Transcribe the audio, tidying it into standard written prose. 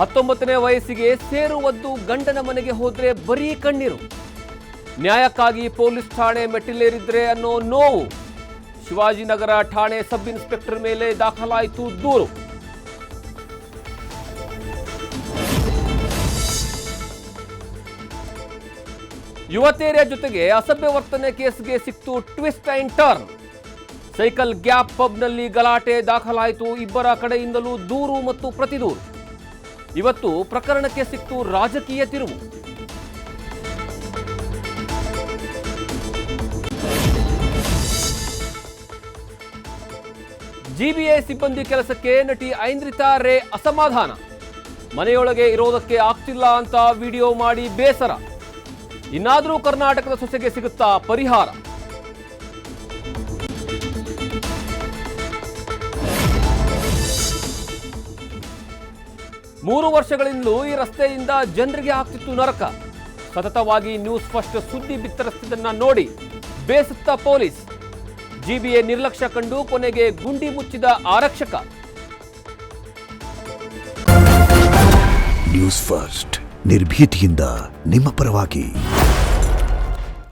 19ನೇ ವಯಸ್ಸಿಗೆ ಸೇರುವದ್ದು ಗಂಡನ ಮನೆಗೆ ಹೋದ್ರೆ ಬರೀ ಕಣ್ಣೀರು. ನ್ಯಾಯಕ್ಕಾಗಿ ಪೊಲೀಸ್ ಠಾಣೆ ಮೆಟ್ಟಿಲೇರಿದ್ರೆ ಅನ್ನೋ ನೋವು. ಶಿವಾಜಿನಗರ ಠಾಣೆ ಸಬ್ ಇನ್ಸ್ಪೆಕ್ಟರ್ ಮೇಲೆ ದಾಖಲಾಯಿತು ದೂರು. ಯುವತಿಯರ ಜೊತೆಗೆ ಅಸಭ್ಯ ವರ್ತನೆ ಕೇಸ್ಗೆ ಸಿಕ್ತು twist and turn. Cycle gap ಪಬ್ನಲ್ಲಿ ಗಲಾಟೆ ದಾಖಲಾಯಿತು. ಇಬ್ಬರ ಕಡೆಯಿಂದಲೂ ದೂರು ಮತ್ತು ಪ್ರತಿದೂರು. ಇವತ್ತು ಪ್ರಕರಣಕ್ಕೆ ಸಿಕ್ತು ರಾಜಕೀಯ ತಿರುವು. ಜಿಬಿಎ ಸಿಬ್ಬಂದಿ ಕೆಲಸಕ್ಕೆ ನಟಿ ಐಂದ್ರಿತಾ ರೇ ಅಸಮಾಧಾನ. ಮನೆಯೊಳಗೆ ಇರೋದಕ್ಕೆ ಆಗ್ತಿಲ್ಲ ಅಂತ ವಿಡಿಯೋ ಮಾಡಿ ಬೇಸರ. ಇನ್ನಾದರೂ ಕರ್ನಾಟಕದ ಸೊಸೆಗೆ ಸಿಗುತ್ತಾ ಪರಿಹಾರ? ಮೂರು ವರ್ಷಗಳಿಂದಲೂ ಈ ರಸ್ತೆಯಿಂದ ಜನರಿಗೆ ಆಗ್ತಿತ್ತು ನರಕ. ಸತತವಾಗಿ ನ್ಯೂಸ್ ಫಸ್ಟ್ ಸುದ್ದಿ ಬಿತ್ತರಿಸಿದ್ದನ್ನ ನೋಡಿ ಬೇಸತ್ತ ಪೊಲೀಸ್. ಜಿಬಿಎ ನಿರ್ಲಕ್ಷ್ಯ ಕಂಡು ಕೊನೆಗೆ ಗುಂಡಿ ಮುಚ್ಚಿದ ಆರಕ್ಷಕ. ನ್ಯೂಸ್ ಫಸ್ಟ್ ನಿರ್ಭೀತಿಯಿಂದ ನಿಮ್ಮ ಪರವಾಗಿ.